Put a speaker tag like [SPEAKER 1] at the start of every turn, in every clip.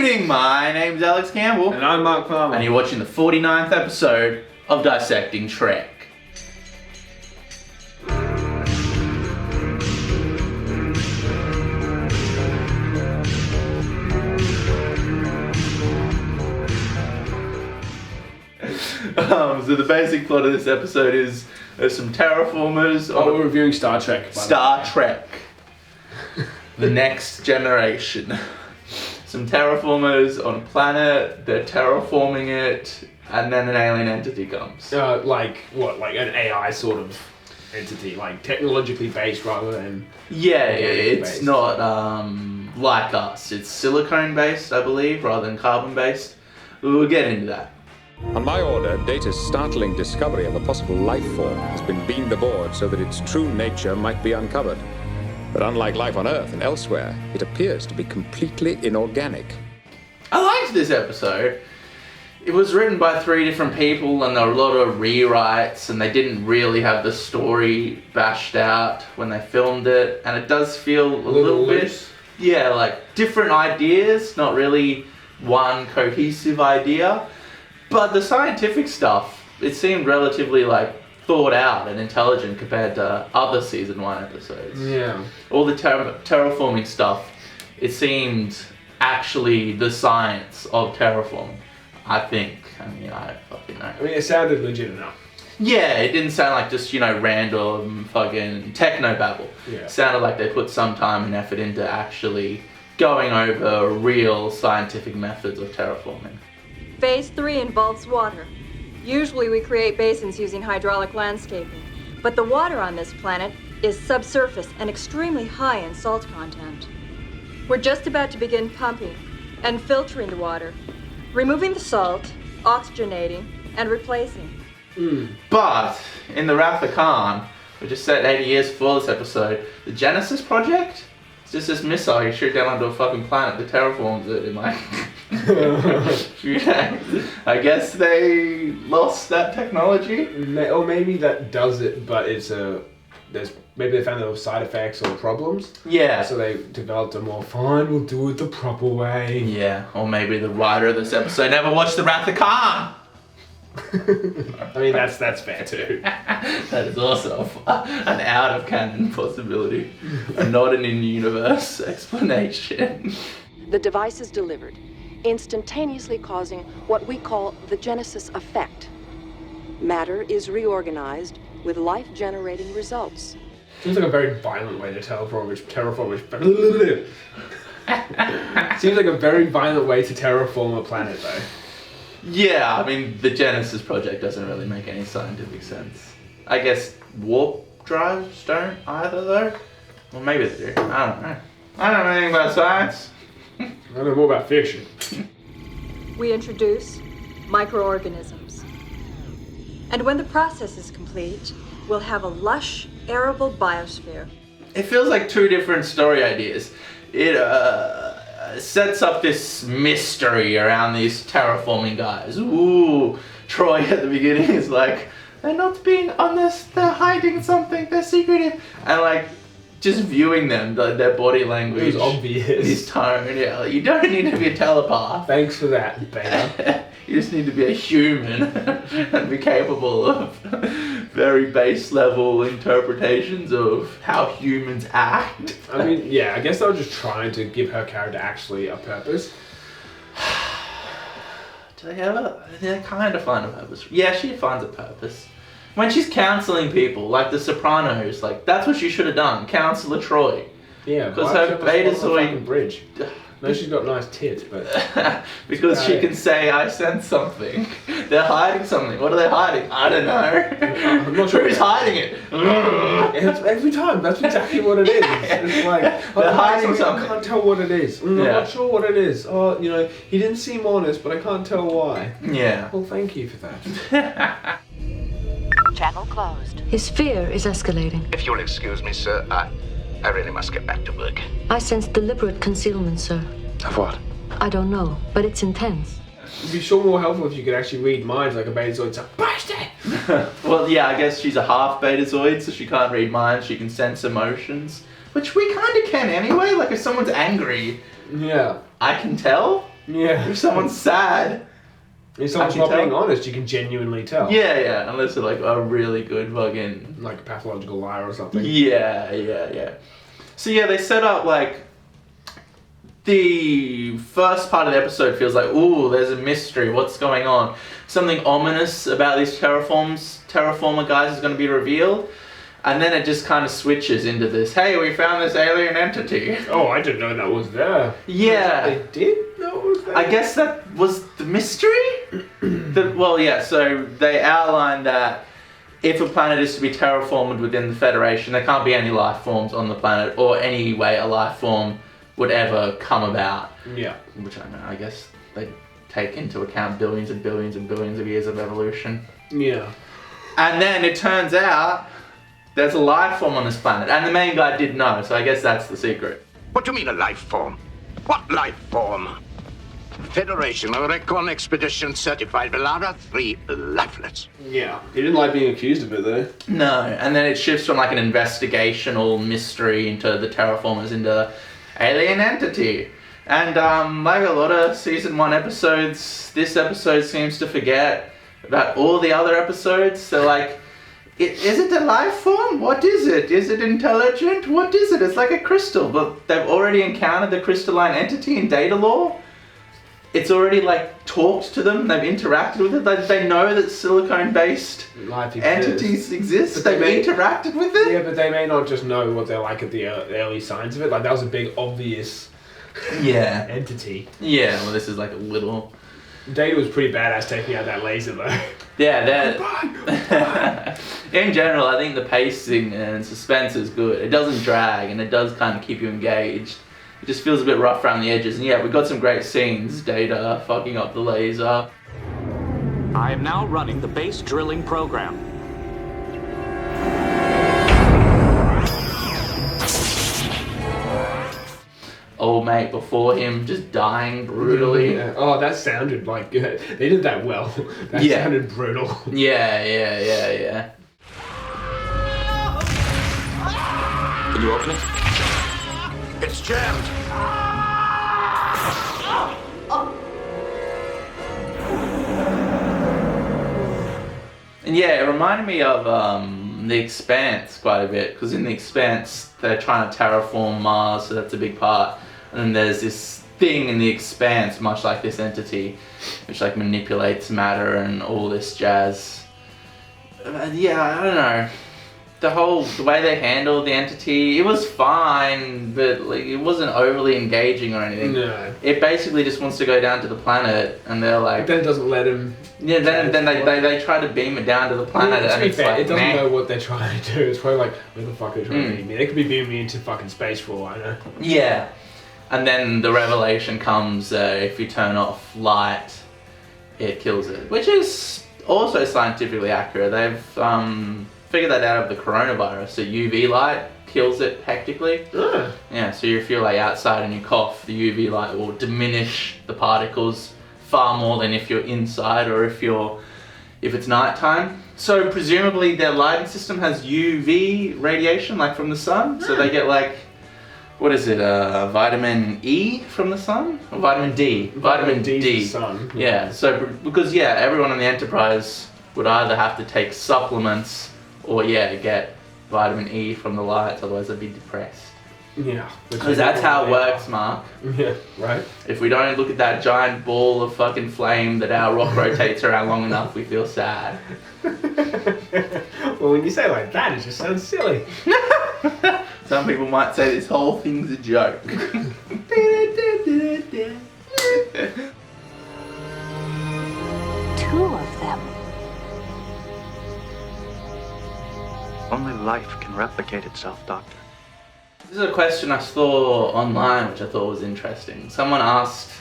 [SPEAKER 1] evening, my name's Alex Campbell.
[SPEAKER 2] And I'm Mark Farmer.
[SPEAKER 1] And you're watching the 49th episode of Dissecting Trek. So the basic plot of this episode is there's some terraformers.
[SPEAKER 2] We're reviewing Star Trek.
[SPEAKER 1] Star Trek. The next generation. Some terraformers on a planet, they're terraforming it, and then an alien entity comes.
[SPEAKER 2] Like an AI sort of entity, like technologically based rather than...
[SPEAKER 1] Yeah, it's not like us. It's silicone based, I believe, rather than carbon based. We'll get into that.
[SPEAKER 3] On my order, Data's startling discovery of a possible life form has been beamed aboard so that its true nature might be uncovered. But unlike life on Earth and elsewhere, it appears to be completely inorganic.
[SPEAKER 1] I liked this episode. It was written by 3 different people and there were a lot of rewrites and they didn't really have the story bashed out when they filmed it. And it does feel a little bit... Yeah, like different ideas, not really one cohesive idea. But the scientific stuff, it seemed relatively thought out and intelligent compared to other season 1 episodes.
[SPEAKER 2] Yeah.
[SPEAKER 1] All the terraforming stuff, it seemed actually the science of terraforming, I think. I mean, I fucking know.
[SPEAKER 2] I mean, it sounded legit enough.
[SPEAKER 1] Yeah, it didn't sound like just, random fucking technobabble.
[SPEAKER 2] Yeah.
[SPEAKER 1] It sounded like they put some time and effort into actually going over real scientific methods of terraforming.
[SPEAKER 4] Phase 3 involves water. Usually we create basins using hydraulic landscaping, but the water on this planet is subsurface and extremely high in salt content. We're just about to begin pumping and filtering the water, removing the salt, oxygenating, and replacing.
[SPEAKER 1] But in the Wrath of Khan, which is set 80 years before this episode, the Genesis project, it's just this missile you shoot down onto a fucking planet that terraforms it in a few days. I guess they lost that technology.
[SPEAKER 2] Or maybe that does it, but maybe they found there were side effects or problems.
[SPEAKER 1] Yeah.
[SPEAKER 2] So they developed a more fine, we'll do it the proper way.
[SPEAKER 1] Yeah, or maybe the writer of this episode never watched the Wrath of Khan.
[SPEAKER 2] I mean, that's fair too.
[SPEAKER 1] That is also an out of canon possibility, and not an in-universe explanation.
[SPEAKER 5] The device is delivered, instantaneously causing what we call the Genesis effect. Matter is reorganized with life-generating results.
[SPEAKER 2] Seems like a very violent way to terraform. Seems like a very violent way to terraform a planet, though.
[SPEAKER 1] Yeah, I mean, the Genesis project doesn't really make any scientific sense. I guess warp drives don't either, though? Well, maybe they do. I don't know. I don't know anything about science.
[SPEAKER 2] I know more about fiction.
[SPEAKER 4] We introduce microorganisms. And when the process is complete, we'll have a lush, arable biosphere.
[SPEAKER 1] It feels like 2 different story ideas. It sets up this mystery around these terraforming guys. Ooh, Troy at the beginning is like, they're not being honest, they're hiding something, they're secretive. And just viewing them, their body language.
[SPEAKER 2] It was obvious.
[SPEAKER 1] His tone, yeah. You don't need to be a telepath.
[SPEAKER 2] Thanks for that, Beta.
[SPEAKER 1] You just need to be a human and be capable of very base level interpretations of how humans act.
[SPEAKER 2] I mean, yeah, I guess they were just trying to give her character actually a purpose.
[SPEAKER 1] Do they ever? They kind of find a purpose. Yeah, she finds a purpose. When she's counseling people, like The Sopranos, that's what she should have done. Counselor Troy.
[SPEAKER 2] Yeah,
[SPEAKER 1] because her Betazoid
[SPEAKER 2] bridge. No, she's got nice tits, but...
[SPEAKER 1] because she can say, I sense something. They're hiding something. What are they hiding? I don't know.
[SPEAKER 2] I'm not sure.
[SPEAKER 1] Who's hiding it?
[SPEAKER 2] Every time, that's exactly what it is. It's like,
[SPEAKER 1] they're hiding something.
[SPEAKER 2] I can't tell what it is. I'm not sure what it is. Oh, he didn't seem honest, but I can't tell why.
[SPEAKER 1] Yeah.
[SPEAKER 2] Well, thank you for that.
[SPEAKER 5] Channel closed.
[SPEAKER 6] His fear is escalating.
[SPEAKER 7] If you'll excuse me, sir, I really must get back to work.
[SPEAKER 6] I sense deliberate concealment, sir.
[SPEAKER 7] Of what?
[SPEAKER 6] I don't know, but it's intense.
[SPEAKER 2] It'd be sure more helpful if you could actually read minds like a Betazoid. So, bastard!
[SPEAKER 1] Well, yeah, I guess she's a half Betazoid, so she can't read minds. She can sense emotions, which we kind of can anyway. Like if someone's angry,
[SPEAKER 2] yeah,
[SPEAKER 1] I can tell.
[SPEAKER 2] Yeah.
[SPEAKER 1] If someone's sad.
[SPEAKER 2] If someone's
[SPEAKER 1] Can't you
[SPEAKER 2] not being
[SPEAKER 1] tell?
[SPEAKER 2] honest, you can genuinely tell.
[SPEAKER 1] Yeah, unless they're like a really good fucking...
[SPEAKER 2] Like a pathological liar or something.
[SPEAKER 1] Yeah. So yeah, they set up like... The first part of the episode feels like, ooh, there's a mystery, what's going on? Something ominous about these terraformer guys is going to be revealed. And then it just kind of switches into this, hey, we found this alien entity.
[SPEAKER 2] Oh, I didn't know that was there.
[SPEAKER 1] Yeah.
[SPEAKER 2] They did know it was there?
[SPEAKER 1] I guess that was the mystery? So they outlined that if a planet is to be terraformed within the Federation, there can't be any life forms on the planet, or any way a life form would ever come about.
[SPEAKER 2] Yeah.
[SPEAKER 1] Which I guess they take into account billions and billions and billions of years of evolution.
[SPEAKER 2] Yeah.
[SPEAKER 1] And then it turns out there's a life form on this planet, and the main guy did know, so I guess that's the secret.
[SPEAKER 7] What do you mean a life form? What life form? Federation Recon Expedition certified Velara 3 lifeless.
[SPEAKER 2] Yeah. He didn't like being accused of it though.
[SPEAKER 1] No, and then it shifts from like an investigational mystery into the terraformers into alien entity. And like a lot of season 1 episodes, this episode seems to forget about all the other episodes. They're like, is it a life form? What is it? Is it intelligent? What is it? It's like a crystal, but they've already encountered the crystalline entity in data lore. It's already like talked to them, they've interacted with it, they know that silicone-based entities exist, they've interacted with it.
[SPEAKER 2] Yeah, but they may not just know what they're like at the early signs of it. Like that was a big obvious entity.
[SPEAKER 1] Yeah, well this is like a little...
[SPEAKER 2] Data was pretty badass taking out that laser though.
[SPEAKER 1] Yeah, that... In general, I think the pacing and suspense is good. It doesn't drag and it does kind of keep you engaged. It just feels a bit rough around the edges. And yeah, we've got some great scenes. Data fucking up the laser.
[SPEAKER 8] I am now running the base drilling program.
[SPEAKER 1] Old mate before him just dying brutally.
[SPEAKER 2] Yeah. Oh, that sounded like good. They did that well. That sounded brutal.
[SPEAKER 1] Yeah.
[SPEAKER 8] Can you open it?
[SPEAKER 7] It's jammed.
[SPEAKER 1] And yeah, it reminded me of The Expanse quite a bit, because in The Expanse they're trying to terraform Mars, so that's a big part. And then there's this thing in The Expanse, much like this entity, which like manipulates matter and all this jazz. Yeah, I don't know. The way they handled the entity, it was fine, but like it wasn't overly engaging or anything.
[SPEAKER 2] No.
[SPEAKER 1] It basically just wants to go down to the planet, and they're like...
[SPEAKER 2] But then it doesn't let him...
[SPEAKER 1] Yeah, then they try to beam it down to the planet,
[SPEAKER 2] To
[SPEAKER 1] and
[SPEAKER 2] be
[SPEAKER 1] it's
[SPEAKER 2] fair,
[SPEAKER 1] like,
[SPEAKER 2] it doesn't
[SPEAKER 1] meh.
[SPEAKER 2] know what they're trying to do. It's probably like, where the fuck are they trying to beam me? They could be beaming me into fucking space for all I know.
[SPEAKER 1] Yeah. And then the revelation comes, if you turn off light, it kills it. Which is also scientifically accurate. They've figured that out of the coronavirus. So UV light kills it hectically. Yeah, so if you're like outside and you cough, the UV light will diminish the particles far more than if you're inside or if it's nighttime. So presumably their lighting system has UV radiation, like from the sun. So they get like, what is it, vitamin E from the sun? Or vitamin D? Vitamin D.
[SPEAKER 2] from the sun.
[SPEAKER 1] Yeah, so because everyone on the Enterprise would either have to take supplements or get vitamin E from the lights, otherwise they'd be depressed.
[SPEAKER 2] Yeah.
[SPEAKER 1] Because that's how it works, Mark.
[SPEAKER 2] Yeah, right.
[SPEAKER 1] If we don't look at that giant ball of fucking flame that our rock rotates around long enough, we feel sad.
[SPEAKER 2] Well, when you say it like that, it just sounds silly.
[SPEAKER 1] Some people might say this whole thing's a joke.
[SPEAKER 5] Two of them.
[SPEAKER 9] Only life can replicate itself, Doctor.
[SPEAKER 1] This is a question I saw online, which I thought was interesting. Someone asked,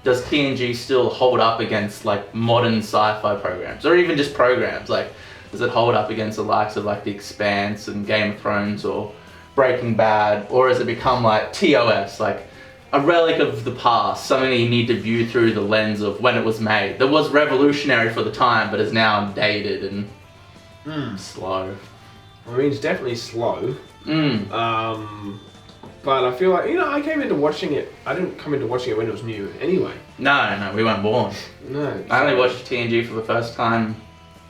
[SPEAKER 1] does TNG still hold up against like modern sci-fi programs, or even just programs? Like, does it hold up against the likes of like The Expanse and Game of Thrones or Breaking Bad, or has it become like TOS, like a relic of the past, something that you need to view through the lens of when it was made, that was revolutionary for the time, but is now dated and slow?
[SPEAKER 2] I mean, it's definitely slow. But I feel like, I came into watching it. I didn't come into watching it when it was new anyway.
[SPEAKER 1] No, we weren't born.
[SPEAKER 2] No.
[SPEAKER 1] I only watched TNG for the first time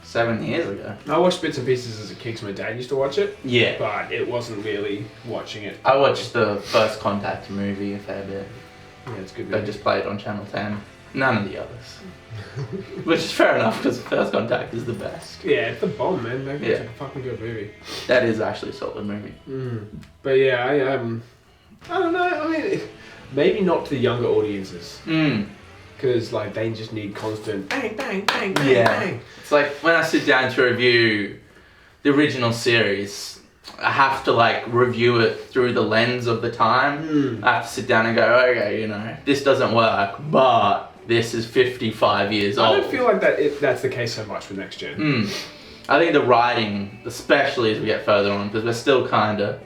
[SPEAKER 1] 7 years ago.
[SPEAKER 2] I watched bits and pieces as a kid because my dad used to watch it.
[SPEAKER 1] Yeah.
[SPEAKER 2] But it wasn't really watching it.
[SPEAKER 1] I watched the First Contact movie a fair bit.
[SPEAKER 2] Yeah, it's good.
[SPEAKER 1] They just played on Channel 10. None of the others. Which is fair enough because First Contact is the best.
[SPEAKER 2] Yeah, it's the bomb, man. It's a fucking good movie.
[SPEAKER 1] That is actually a solid movie.
[SPEAKER 2] But yeah, I don't know. I mean, maybe not to the younger audiences. Because like they just need constant bang, bang, bang, bang, bang.
[SPEAKER 1] It's like when I sit down to review the original series, I have to like review it through the lens of the time. I have to sit down and go, okay, this doesn't work, but this is 55 years old.
[SPEAKER 2] I don't feel like that's the case so much with Next Gen.
[SPEAKER 1] I think the writing, especially as we get further on, because we're still kind of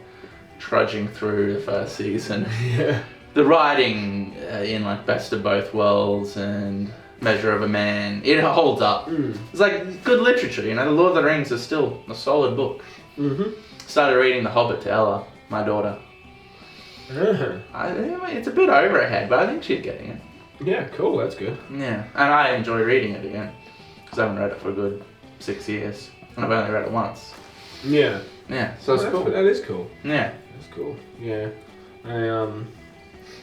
[SPEAKER 1] trudging through the first season.
[SPEAKER 2] Yeah.
[SPEAKER 1] The writing in like Best of Both Worlds and Measure of a Man, it holds up. It's like good literature, The Lord of the Rings is still a solid book. Started reading The Hobbit to Ella, my daughter. It's a bit over her head, but I think she's getting it.
[SPEAKER 2] Yeah, cool, that's good.
[SPEAKER 1] Yeah, and I enjoy reading it again, because I haven't read it for a good 6 years, and I've only read it once.
[SPEAKER 2] Yeah.
[SPEAKER 1] Yeah, so it's cool.
[SPEAKER 2] That is cool.
[SPEAKER 1] Yeah.
[SPEAKER 2] That's cool, yeah.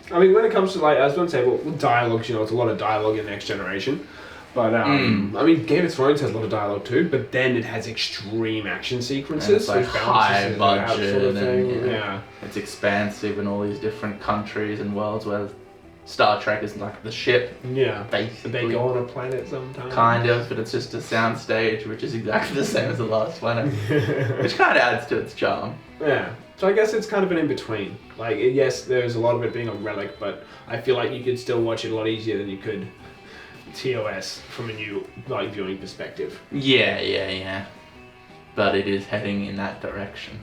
[SPEAKER 2] I mean, when it comes to, like, I was going to say, well, dialogues, it's a lot of dialogue in Next Generation. But, I mean, Game of Thrones has a lot of dialogue too, but then it has extreme action sequences.
[SPEAKER 1] And it's like
[SPEAKER 2] which
[SPEAKER 1] high
[SPEAKER 2] balances
[SPEAKER 1] budget
[SPEAKER 2] it out, sort of thing.
[SPEAKER 1] and
[SPEAKER 2] Yeah.
[SPEAKER 1] it's expansive in all these different countries and worlds where Star Trek is like the ship.
[SPEAKER 2] Yeah.
[SPEAKER 1] Basically.
[SPEAKER 2] They go on a planet sometimes.
[SPEAKER 1] Kind of, but it's just a sound stage, which is exactly the same as the last planet. Which kind of adds to its charm.
[SPEAKER 2] Yeah. So I guess it's kind of an in-between. Like, yes, there's a lot of it being a relic, but I feel like you could still watch it a lot easier than you could TOS from a new viewing perspective.
[SPEAKER 1] Yeah. But it is heading in that direction.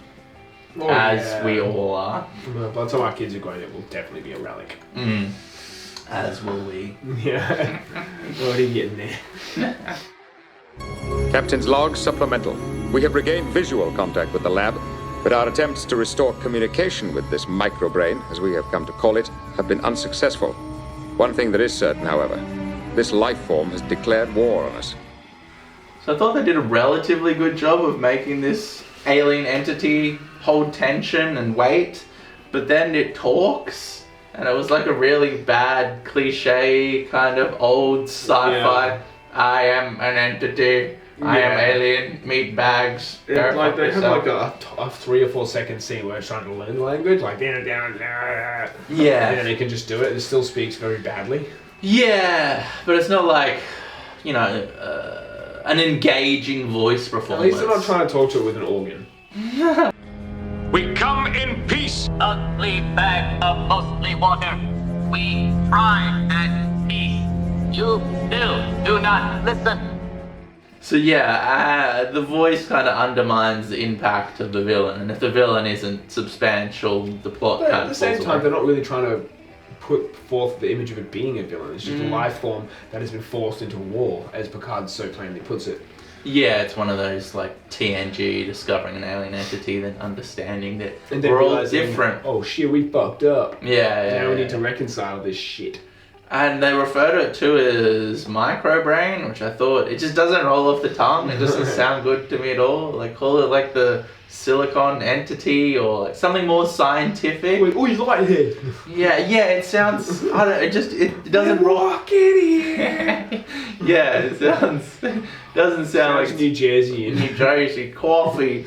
[SPEAKER 2] Oh,
[SPEAKER 1] as we all are.
[SPEAKER 2] Well, by the time our kids are going, it will definitely be a relic.
[SPEAKER 1] As will we.
[SPEAKER 2] Yeah. Already getting there.
[SPEAKER 3] Captain's log, Supplemental. We have regained visual contact with the lab, but our attempts to restore communication with this microbrain, as we have come to call it, have been unsuccessful. One thing that is certain, however, this life form has declared war on us.
[SPEAKER 1] So I thought they did a relatively good job of making this alien entity hold tension and wait, but then it talks, and it was like a really bad cliche kind of old sci-fi.
[SPEAKER 2] Yeah.
[SPEAKER 1] I am an entity. I am alien. Meat bags.
[SPEAKER 2] Like they have like a 3 or 4 second scene where it's trying to learn the language, like
[SPEAKER 1] Yeah.
[SPEAKER 2] and then it can just do it. It still speaks very badly.
[SPEAKER 1] Yeah, but it's not like an engaging voice performance.
[SPEAKER 2] At least they're not trying to talk to it with an organ.
[SPEAKER 8] We come in peace.
[SPEAKER 10] Ugly bag of mostly water. We thrive at peace. You still do not listen.
[SPEAKER 1] So yeah, the voice kind of undermines the impact of the villain, and if the villain isn't substantial, the plot
[SPEAKER 2] But
[SPEAKER 1] kind
[SPEAKER 2] at
[SPEAKER 1] of
[SPEAKER 2] the same
[SPEAKER 1] falls
[SPEAKER 2] time,
[SPEAKER 1] away.
[SPEAKER 2] they're not really trying to put forth the image of it being a villain. It's just a life form that has been forced into war, as Picard so plainly puts it.
[SPEAKER 1] Yeah, it's one of those like TNG discovering an alien entity, then understanding that
[SPEAKER 2] And then
[SPEAKER 1] we're all
[SPEAKER 2] realizing,
[SPEAKER 1] different.
[SPEAKER 2] Oh shit, we fucked up.
[SPEAKER 1] Yeah.
[SPEAKER 2] Now we need to reconcile this shit.
[SPEAKER 1] And they refer to it too as Microbrain, which I thought, it just doesn't roll off the tongue. It doesn't sound good to me at all. Like, call it like the silicon entity or like something more scientific.
[SPEAKER 2] Wait, oh, he's lightheaded.
[SPEAKER 1] Yeah, it sounds, I don't know, it doesn't roll.
[SPEAKER 2] Walk in here.
[SPEAKER 1] Yeah, it doesn't sound like
[SPEAKER 2] New Jersey.
[SPEAKER 1] New Jersey coffee.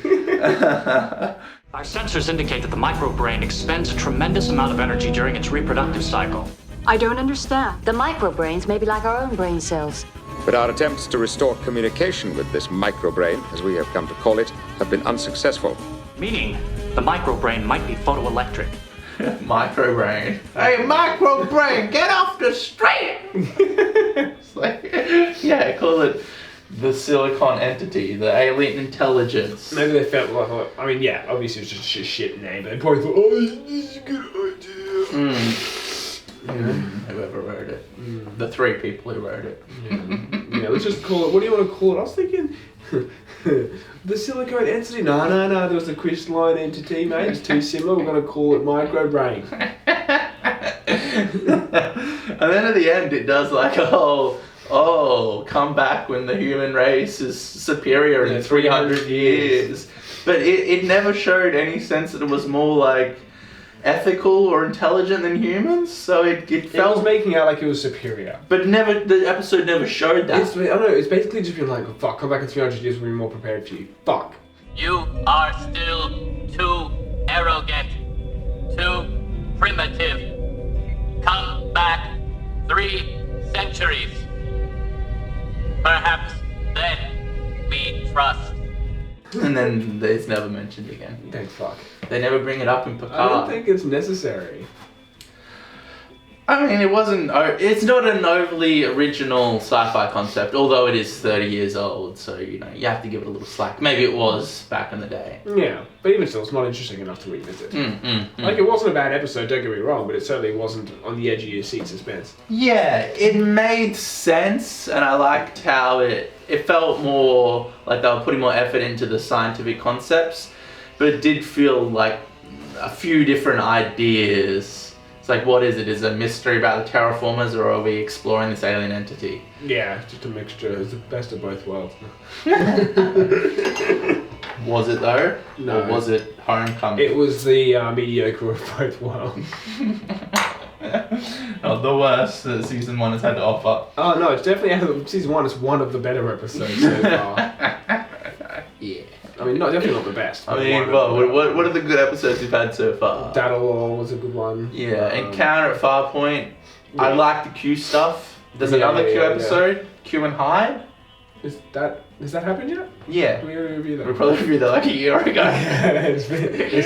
[SPEAKER 8] Our sensors indicate that the microbrain expends a tremendous amount of energy during its reproductive cycle.
[SPEAKER 4] I don't understand.
[SPEAKER 6] The microbrains may be like our own brain cells.
[SPEAKER 3] But our attempts to restore communication with this microbrain, as we have come to call it, have been unsuccessful.
[SPEAKER 8] Meaning, the microbrain might be photoelectric.
[SPEAKER 1] Microbrain. Hey, Microbrain, get off the street! It's like, yeah, call it the silicon entity, the alien intelligence.
[SPEAKER 2] Maybe they felt like, I mean, yeah, obviously it was just a shit name, but they probably thought, oh, this is a good idea.
[SPEAKER 1] Whoever wrote it. The 3 people who wrote it.
[SPEAKER 2] Yeah, let's just call it, what do you want to call it? I was thinking, The silicone entity? No, there was the crystalline entity, mate. It's too similar. We're going to call it Microbrain.
[SPEAKER 1] And then at the end, it does like a whole, come back when the human race is superior in 300 years. But it never showed any sense that it was more like ethical or intelligent than humans, so it felt...
[SPEAKER 2] It was making out like it was superior.
[SPEAKER 1] But the episode never showed that.
[SPEAKER 2] I don't know, it's basically just been like, fuck, come back in 300 years, we'll be more prepared for you. Fuck.
[SPEAKER 10] You are still too arrogant, too primitive. Come back 3 centuries. Perhaps then we trust.
[SPEAKER 1] And then it's never mentioned again.
[SPEAKER 2] Thank fuck.
[SPEAKER 1] They never bring it up in Picard.
[SPEAKER 2] I don't think it's necessary.
[SPEAKER 1] I mean, it's not an overly original sci-fi concept, although it is 30 years old, so, you know, you have to give it a little slack. Maybe it was back in the day.
[SPEAKER 2] Yeah, but even still, it's not interesting enough to revisit. Like, it wasn't a bad episode, don't get me wrong, but it certainly wasn't on the edge of your seat suspense.
[SPEAKER 1] Yeah, it made sense, and I liked how it felt more like they were putting more effort into the scientific concepts, but it did feel like a few different ideas. It's like, what is it? Is it a mystery about the terraformers, or are we exploring this alien entity?
[SPEAKER 2] Yeah, it's just a mixture. It's the best of both worlds.
[SPEAKER 1] Was it though?
[SPEAKER 2] No.
[SPEAKER 1] Or was it Homecoming?
[SPEAKER 2] It was the mediocre of both worlds.
[SPEAKER 1] Not the worst that season 1 has had to offer.
[SPEAKER 2] Oh no, it's definitely season 1 is one of the better episodes so far.
[SPEAKER 1] Yeah.
[SPEAKER 2] I mean, definitely not the best.
[SPEAKER 1] I mean, what are the good episodes we've had so far?
[SPEAKER 2] Daddle was a good one.
[SPEAKER 1] Yeah, Encounter at Farpoint. Yeah. I like the Q stuff. There's another Q episode, Q and Hyde.
[SPEAKER 2] Has that happened yet?
[SPEAKER 1] Yeah.
[SPEAKER 2] We reviewed that.
[SPEAKER 1] We probably reviewed that like a year ago.
[SPEAKER 2] It's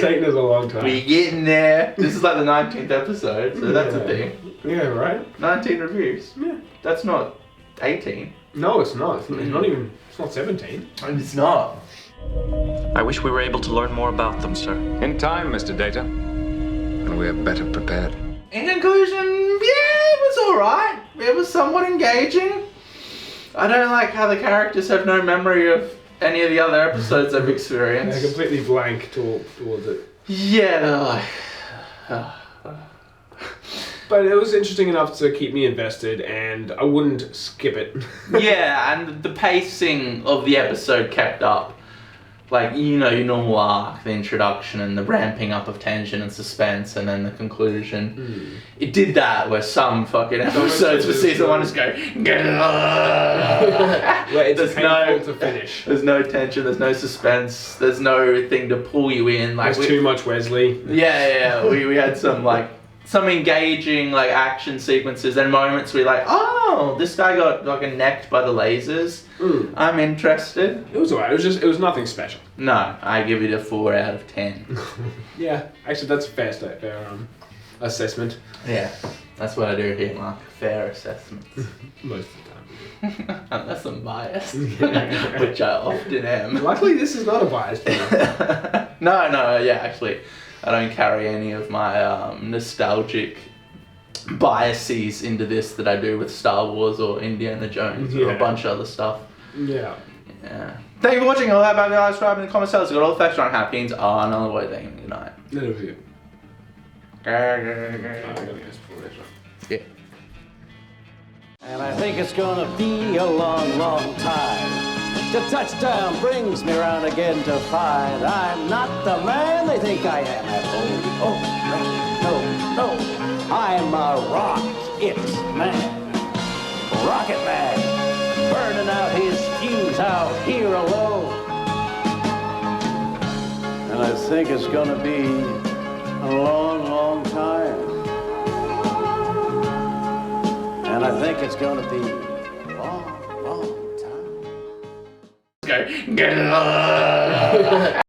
[SPEAKER 2] taken us a long time.
[SPEAKER 1] We're getting there. This is like the 19th episode, so that's a thing.
[SPEAKER 2] Yeah, right?
[SPEAKER 1] 19 reviews.
[SPEAKER 2] Yeah.
[SPEAKER 1] That's not 18.
[SPEAKER 2] No, it's not. It's not even. It's not 17.
[SPEAKER 1] And it's not.
[SPEAKER 9] I wish we were able to learn more about them, sir.
[SPEAKER 3] In time, Mr. Data. And we're better prepared.
[SPEAKER 1] In conclusion, yeah, it was alright. It was somewhat engaging. I don't like how the characters have no memory of any of the other episodes I've experienced.
[SPEAKER 2] They're completely blank towards it.
[SPEAKER 1] Yeah, they're like...
[SPEAKER 2] But it was interesting enough to keep me invested, and I wouldn't skip it.
[SPEAKER 1] Yeah, and the pacing of the episode kept up. Like, you know, your normal arc, the introduction and the ramping up of tension and suspense, and then the conclusion. It did that, where some fucking episodes for season 1 just go...
[SPEAKER 2] It's painful to finish.
[SPEAKER 1] There's no tension, there's no suspense, there's no thing to pull you in. Like,
[SPEAKER 2] there's too much Wesley.
[SPEAKER 1] Yeah, we had some, like... some engaging like action sequences and moments where you're like, oh, this guy got like necked by the lasers. I'm interested.
[SPEAKER 2] It was alright. It was nothing special.
[SPEAKER 1] No, I give it a 4 out of 10.
[SPEAKER 2] Yeah, actually that's a fair assessment.
[SPEAKER 1] Yeah, that's what I do here, Mark. Fair assessments.
[SPEAKER 2] Most of the time.
[SPEAKER 1] Unless I'm biased, which I often am.
[SPEAKER 2] Luckily, this is not a biased one.
[SPEAKER 1] No, yeah, actually. I don't carry any of my nostalgic biases into this that I do with Star Wars or Indiana Jones or a bunch of other stuff.
[SPEAKER 2] Yeah.
[SPEAKER 1] Thank you for watching. All that about me, subscribe in the comments. Got all the facts on how beans are another way. Thank you. Good night.
[SPEAKER 2] None of you.
[SPEAKER 1] Yeah.
[SPEAKER 11] And I think it's gonna be a long, long time. The touchdown brings me round again to find I'm not the man they think I am at home. No. I'm a rocket man. Rocket man. Burning out his fuse out here alone. And I think it's gonna be a long, long time. And I think it's gonna be long, long time.
[SPEAKER 1] Go.